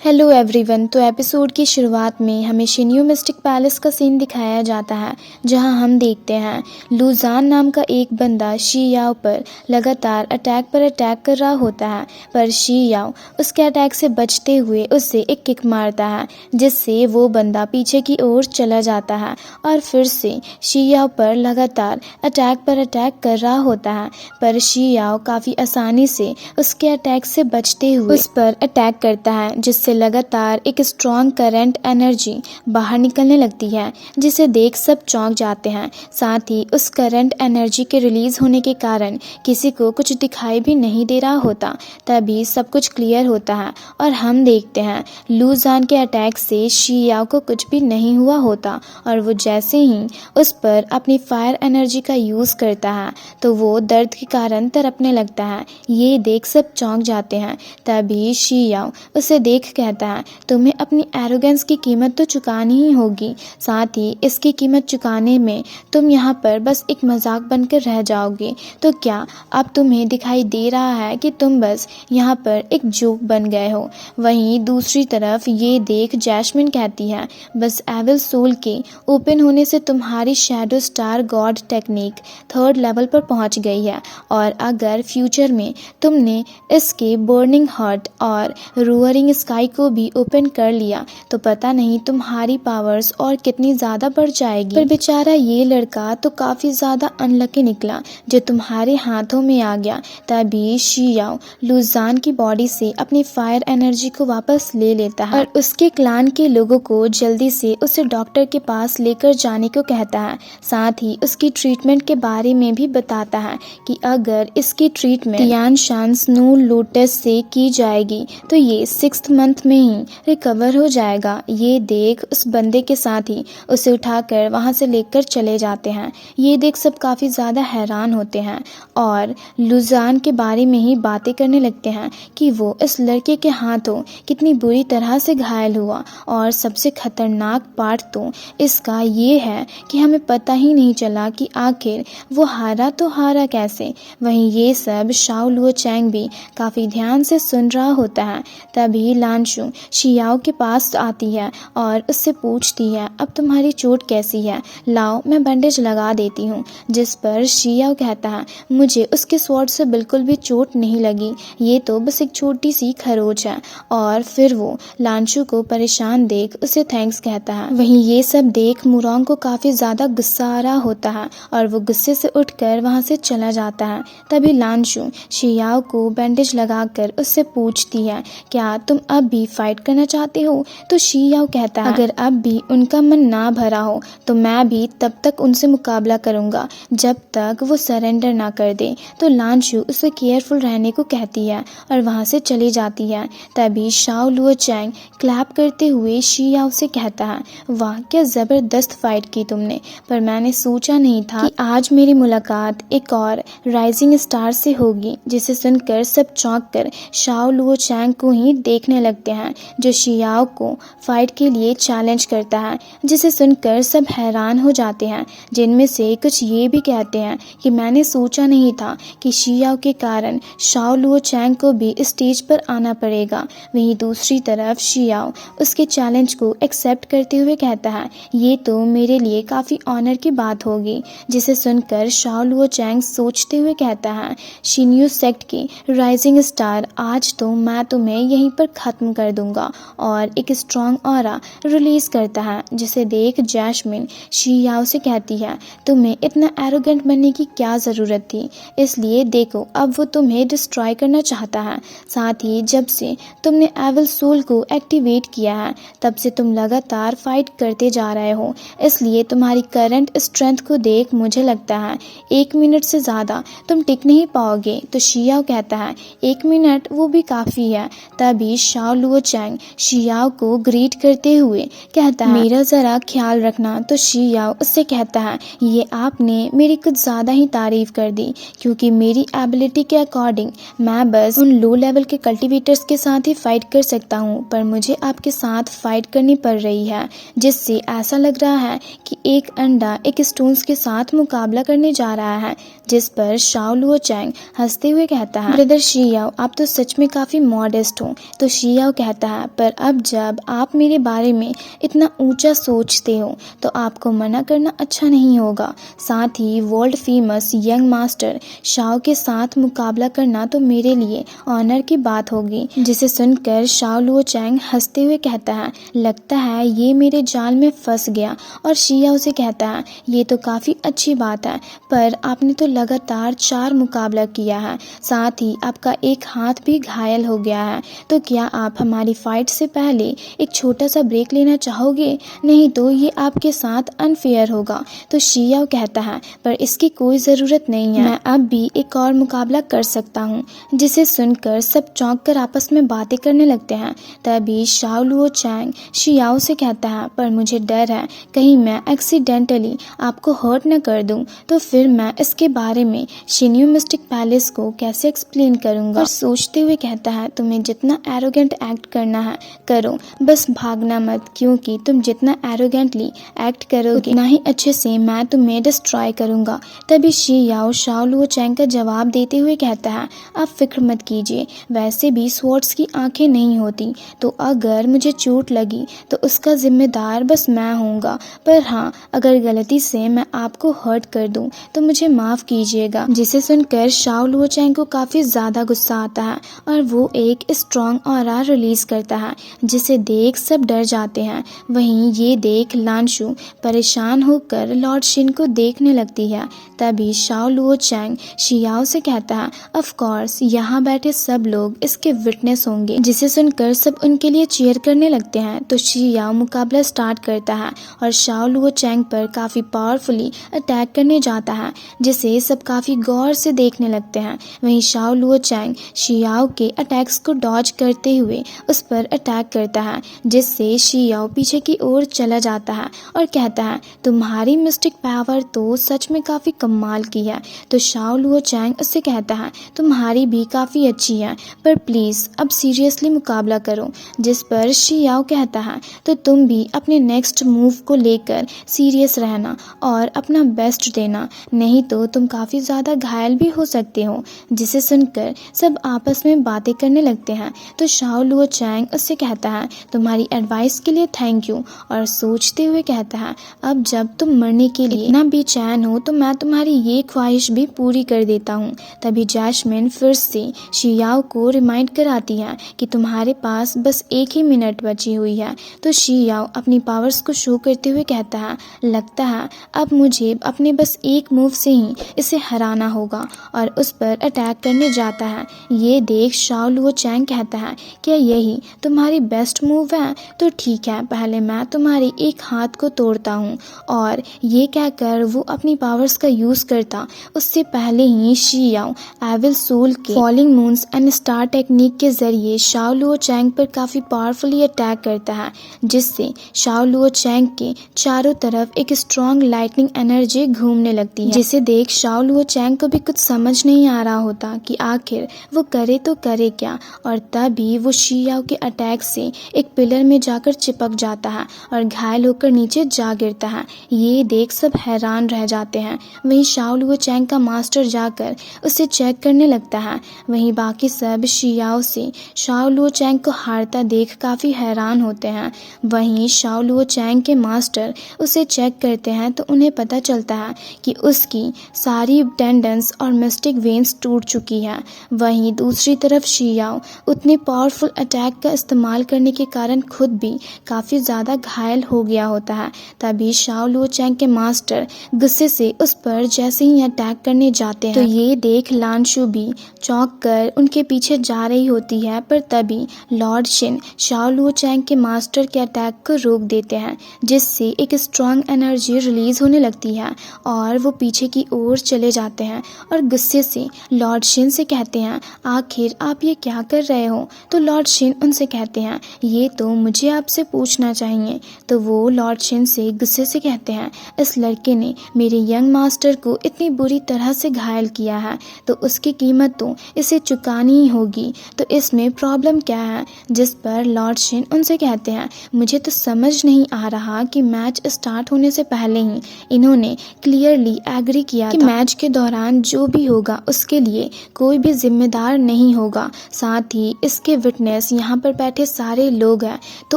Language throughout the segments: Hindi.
Hello everyone. तो एपिसोड की शुरुआत में हमें शिन्यू मिस्टिक पैलेस का सीन दिखाया जाता है, जहां हम देखते हैं लुजान नाम का एक बंदा शी याओ पर लगातार अटैक कर रहा होता है, पर शी याओ उसके अटैक से बचते हुए उससे एक किक मारता है, जिससे वो बंदा पीछे की ओर चला जाता है और फिर से शी याओ पर लगातार अटैक कर रहा होता है। पर शी याओ काफ़ी आसानी से उसके अटैक से बचते हुए उस पर अटैक करता है, जिससे लगातार एक स्ट्रॉन्ग करंट एनर्जी बाहर निकलने लगती है, जिसे देख सब चौंक जाते हैं। साथ ही उस करंट एनर्जी के रिलीज होने के कारण किसी को कुछ दिखाई भी नहीं दे रहा होता। तभी सब कुछ क्लियर होता है और हम देखते हैं लुजान के अटैक से शी याओ को कुछ भी नहीं हुआ होता, और वो जैसे ही उस पर अपनी फायर एनर्जी का यूज़ करता है तो वो दर्द के कारण तड़पने लगता है। ये देख सब चौंक जाते हैं। तभी शी याओ उसे देख कहता है, तुम्हें अपनी एरोगेंस की कीमत तो चुकानी ही होगी, साथ ही इसकी कीमत चुकाने में तुम यहाँ पर बस एक मजाक बनकर रह जाओगे। तो क्या अब तुम्हें दिखाई दे रहा है कि तुम बस यहाँ पर एक जोक बन गए हो? वहीं दूसरी तरफ ये देख जैस्मिन कहती है, बस एविल सोल के ओपन होने से तुम्हारी shadow star God technique 3rd level पर पहुँच गई है, और अगर फ्यूचर में तुमने इसके बर्निंग हार्ट और रोअरिंग स्काई को भी ओपन कर लिया तो पता नहीं तुम्हारी पावर्स और कितनी ज़्यादा बढ़ जाएगी। पर बेचारा ये लड़का तो काफ़ी ज़्यादा अनलकी निकला जो तुम्हारे हाथों में आ गया। तभी शी याओ लुजान की बॉडी से अपनी फायर एनर्जी को वापस ले लेता है और उसके क्लान के लोगों को जल्दी से उसे डॉक्टर के पास लेकर जाने को कहता है। साथ ही उसकी ट्रीटमेंट के बारे में भी बताता है कि अगर इसकी treatment Tian Shan snow lotus से की जाएगी तो ये 6th मंथ में ही रिकवर हो जाएगा। ये देख उस बंदे के साथ ही उसे उठाकर वहां से लेकर चले जाते हैं। ये देख सब काफ़ी ज़्यादा हैरान होते हैं और लुजान के बारे में ही बातें करने लगते हैं कि वो इस लड़के के हाथों कितनी बुरी तरह से घायल हुआ, और सबसे खतरनाक पार्ट तो इसका ये है कि हमें पता ही नहीं चला कि आखिर वो हारा तो हारा कैसे। वहीं ये सब शाओ लुओ चैंग भी काफ़ी ध्यान से सुन रहा होता है। तभी लानशु शी याओ के पास आती है और उससे पूछती है, अब तुम्हारी चोट कैसी है? लाओ मैं बैंडेज लगा देती हूँ। जिस पर शी याओ कहता है, मुझे उसके स्वॉर्ड से बिल्कुल भी चोट नहीं लगी, ये तो बस एक छोटी सी खरोच है। और फिर वो लानशु को परेशान देख उसे थैंक्स कहता है। वहीं ये सब देख मुरोंग को काफ़ी ज़्यादा गुस्सा आ रहा होता है और वो गुस्से से उठकर वहाँ से चला जाता है। तभी लानशु शी याओ को बैंडेज लगाकर उससे पूछती है, क्या तुम अब भी फाइट करना चाहते हो? तो शी याओ कहता है, अगर अब भी उनका मन ना भरा हो तो मैं भी तब तक उनसे मुकाबला करूंगा जब तक वो सरेंडर ना कर दे। तो लानशु उसे केयरफुल रहने को कहती है और वहां से चली जाती है। तभी शाओ लुओ चैंग क्लैप करते हुए शी याओ से कहता है, वाह क्या ज़बरदस्त फाइट की तुमने, पर मैंने सोचा नहीं था कि आज मेरी मुलाकात एक और राइजिंग स्टार से होगी। जिसे सुनकर सब चौंक कर शाओ लुओ चैंग को ही देखने लगते हैं, जो शी याओ को फाइट के लिए चैलेंज करता है। जिसे सुनकर सब हैरान हो जाते हैं, जिनमें से कुछ ये भी कहते हैं कि मैंने सोचा नहीं था कि शी याओ के कारण शाओ लुओ चैंग को भी स्टेज पर आना पड़ेगा। वहीं दूसरी तरफ शी याओ उसके चैलेंज को एक्सेप्ट करते हुए कहता है, ये तो मेरे लिए काफ़ी ऑनर की बात होगी। जिसे सुनकर शाओ लुओ चैंग सोचते हुए कहता है, शिन्यू सेक्ट की राइजिंग स्टार, आज तो मैं तुम्हें यहीं पर ख़त्म कर दूंगा। और एक स्ट्रॉन्ग ऑरा रिलीज करता है, जिसे देख जैस्मिन शी याओ से कहती है, तुम्हें इतना एरोगेंट बनने की क्या ज़रूरत थी? इसलिए देखो अब वो तुम्हें डिस्ट्रॉय करना चाहता है। साथ ही जब से तुमने एविल सोल को एक्टिवेट किया है तब से तुम लगातार फाइट करते जा रहे हो, इसलिए तुम्हारी करंट स्ट्रेंथ को देख मुझे लगता है 1 मिनट से ज़्यादा तुम टिक नहीं पाओगे। तो शी याओ कहता है, 1 मिनट वो भी काफ़ी है। तभी शाओ लुओ चैंग शी याओ को ग्रीट करते हुए कहता है, मेरा ज़रा ख्याल रखना। तो शी याओ उससे कहता है, ये आपने मेरी कुछ ज़्यादा ही तारीफ कर दी, क्योंकि मेरी एबिलिटी के अकॉर्डिंग मैं बस उन लो लेवल के कल्टिवेटर्स के साथ ही फाइट कर सकता हूँ, पर मुझे आपके साथ फाइट करनी पड़ रही है, जिससे ऐसा लग रहा है कि एक अंडा एक स्टोन्स के साथ मुकाबला करने जा रहा है। जिस पर शाओ लुओ चैंग हंसते हुए कहता है, ब्रदर शी याओ आप तो सच में काफ़ी मॉडेस्ट हो। तो शी याओ याओ कहता है, पर अब जब आप मेरे बारे में इतना ऊंचा सोचते हो तो आपको मना करना अच्छा नहीं होगा। साथ ही world famous young master Shao के साथ मुकाबला करना तो मेरे लिए ऑनर की बात होगी। जिसे सुनकर शाओ लुओचैंग हंसते हुए कहता है, लगता है ये मेरे जाल में फंस गया। और शियाओ से कहता है, ये तो काफ़ी अच्छी बात है, पर आपने तो लगातार 4 मुकाबला किया है, साथ ही आपका एक हाथ भी घायल हो गया है। तो क्या आप हमारी फाइट से पहले एक छोटा सा ब्रेक लेना चाहोगे? नहीं तो ये आपके साथ अनफेयर होगा। तो शियाओ कहता है, पर इसकी कोई ज़रूरत नहीं है, मैं अब भी एक और मुकाबला कर सकता हूँ। जिसे सुनकर सब चौंक कर आपस में बातें करने लगते हैं। तभी शाओ लुओचैंग शियाओ से कहता है, पर मुझे डर है कहीं मैं एक्सीडेंटली आपको हर्ट न कर दूं, तो फिर मैं इसके बारे में शिन्यू मिस्टिक पैलेस को कैसे एक्सप्लेन करूंगा। और सोचते हुए कहता है, तुम्हें जितना एरोगेंट एक्ट करना है करो, बस भागना मत, क्योंकि तुम जितना एरोगेंटली एक्ट करोगे उतना ही अच्छे से मैं तुम्हें डिस्ट्रॉय करूंगा। तभी शियाओ शाओ लुओचैंग का जवाब देते हुए कहता है, आप फिक्र मत कीजिए, वैसे भी स्वॉर्ड्स की आंखें नहीं होती, तो अगर मुझे चोट लगी तो उसका जिम्मेदार बस मैं होऊंगा। पर हाँ, अगर गलती से मैं आपको हर्ट कर दूं तो मुझे माफ़ कीजिएगा। जिसे सुनकर शाओ लुओचैंग को काफ़ी ज़्यादा गुस्सा आता है और वो एक स्ट्रॉन्ग ऑरा रिलीज करता है, जिसे देख सब डर जाते हैं। वहीं ये देख लानशु परेशान होकर लॉर्ड शिन को देखने लगती है। तभी शाओ लुओचैंग शियाओ से कहता है, ऑफ कोर्स यहाँ बैठे सब लोग इसके विटनेस होंगे। जिसे सुनकर सब उनके लिए चीयर करने लगते हैं। तो शियाओ मुकाबला स्टार्ट करता है और शाओ लुओचैंग पर काफ़ी पावरफुली अटैक करने जाता है, जिसे सब काफ़ी गौर से देखने लगते हैं। वहीं शाओ लुओचैंग शियाओ के अटैक्स को डॉज करते हुए उस पर अटैक करता है, जिससे शियाओ पीछे की ओर चला जाता है और कहता है, तुम्हारी मिस्टिक पावर तो सच में काफ़ी कमाल की है। तो शाओ लुओचैंग उससे कहता है, तुम्हारी भी काफ़ी अच्छी है, पर प्लीज़ अब सीरियसली मुकाबला करो। जिस पर शियाओ कहता है, तो तुम भी अपने नेक्स्ट मूव को लेकर सीरियस रहना और अपना बेस्ट देना, नहीं तो तुम काफ़ी ज़्यादा घायल भी हो सकते हो। जिसे सुनकर सब आपस में बातें करने लगते हैं। तो शाओ लुओचैंग उससे कहता है, तुम्हारी एडवाइस के लिए थैंक यू। और सोचते हुए कहता है, अब जब तुम मरने के लिए इतना बेचैन हो तो मैं तुम्हारी ये ख्वाहिश भी पूरी कर देता हूँ। तभी जैस्मिन फिर से शियाओ को रिमाइंड कराती है कि तुम्हारे पास बस 1 ही मिनट बची हुई है। तो शियाओ अपनी पावर्स को शो करते हुए कहता है, लगता है अब मुझे अपने बस एक मूव से ही इसे हराना होगा। और उस पर अटैक करने जाता है। ये देख शाओ लुओचैंग कहता है, क्या यही तुम्हारी बेस्ट मूव है? तो ठीक है, पहले मैं तुम्हारे एक हाथ को तोड़ता हूँ। और ये कहकर वो अपनी पावर्स का यूज़ करता उससे पहले ही शियाओ एविल सोल के falling moons and star technique के जरिए शाओ लुओचैंग पर काफ़ी पावरफुली अटैक करता है, जिससे शाओ लुओचैंग के चारों तरफ एक स्ट्रॉन्ग लाइटनिंग एनर्जी घूमने लगती है। जिसे देख शाओ लुओचैंग को भी कुछ समझ नहीं आ रहा होता कि आखिर वो करे तो करे क्या। और तभी वो शियाओ के अटैक से एक पिलर में जाकर चिपक जाता है और घायल होकर नीचे जा गिरता है। ये देख सब हैरान रह जाते हैं। वहीं शाओ लुओचैंग का मास्टर जाकर उसे चेक करने लगता है। वहीं बाकी सब शियाओ से शाओ लुओचैंग को हारता देख काफ़ी हैरान होते हैं। वहीं शाओ लुओचैंग के मास्टर उसे चेक करते हैं तो उन्हें पता चलता है कि उसकी सारी टेंडन्स और मिस्टिक वेन्स टूट चुकी है। वहीं दूसरी तरफ शियाओ उतने पावरफुल अटैक का इस्तेमाल करने के कारण खुद भी काफ़ी ज़्यादा घायल हो गया होता है। तभी शाओ लुओचैंग के मास्टर गुस्से से उस पर जैसे ही अटैक करने जाते हैं तो ये देख लानशु भी चौंक कर उनके पीछे जा रही होती है। पर तभी लॉर्ड शिन शाओ लुओचैंग के मास्टर के अटैक को रोक देते हैं, जिससे एक स्ट्रॉन्ग एनर्जी रिलीज होने लगती है और वो पीछे की ओर चले जाते हैं और गुस्से से लॉर्ड शिन से कहते हैं, आखिर आप ये क्या कर रहे हो? तो लॉर्ड शिन उनसे कहते हैं, ये तो मुझे आपसे पूछना चाहिए। तो वो लॉर्ड शिन से गुस्से से कहते हैं, इस लड़के ने मेरे यंग मास्टर को इतनी बुरी तरह से घायल किया है तो उसकी कीमत तो इसे चुकानी ही होगी, तो इसमें प्रॉब्लम क्या है? जिस पर लॉर्ड शिन उनसे कहते हैं, मुझे तो समझ नहीं आ रहा कि मैच स्टार्ट होने से पहले ही इन्होंने क्लियरली एग्री किया कि मैच के दौरान जो भी होगा उसके लिए कोई भी जिम्मेदार नहीं होगा। साथ ही इसके विटनेस प्लस यहाँ पर बैठे सारे लोग हैं, तो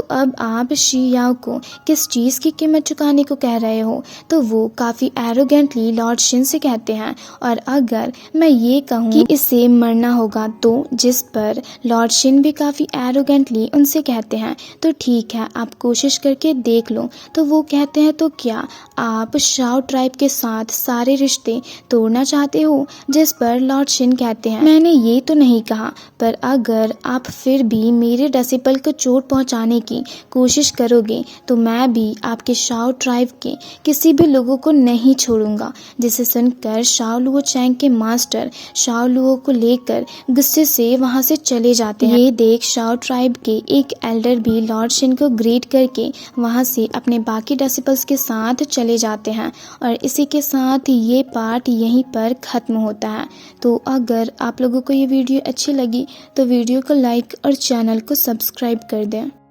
अब आप शी याओ को किस चीज़ की कीमत चुकाने को कह रहे हो? तो वो काफ़ी एरोगेंटली लॉर्ड शिन से कहते हैं, और अगर मैं ये कहूँ कि इसे मरना होगा तो, जिस पर लॉर्ड शिन भी काफ़ी एरोगेंटली उनसे कहते हैं तो ठीक है, आप कोशिश करके देख लो। तो वो कहते हैं तो क्या आप शाओ ट्राइब के साथ सारे रिश्ते तोड़ना चाहते हो? जिस पर लॉर्ड शिन कहते हैं मैंने ये तो नहीं कहा, पर अगर आप फिर भी मेरे डेसिबल को चोट पहुंचाने की कोशिश करोगे तो मैं भी आपके शाओ ट्राइब के किसी भी लोगों को नहीं छोड़ूंगा। जिसे सुनकर शाओ लुओ चैंग के मास्टर शाओ लुओ को लेकर गुस्से से वहां से चले जाते हैं। ये देख शाओ ट्राइब के एक एल्डर भी लॉर्ड शिन को ग्रीट करके वहां से अपने बाकी डेसिबल्स के साथ चले जाते हैं, और इसी के साथ ये पार्ट यहीं पर ख़त्म होता है। तो अगर आप लोगों को ये वीडियो अच्छी लगी तो वीडियो को लाइक और चैनल को सब्सक्राइब कर दें।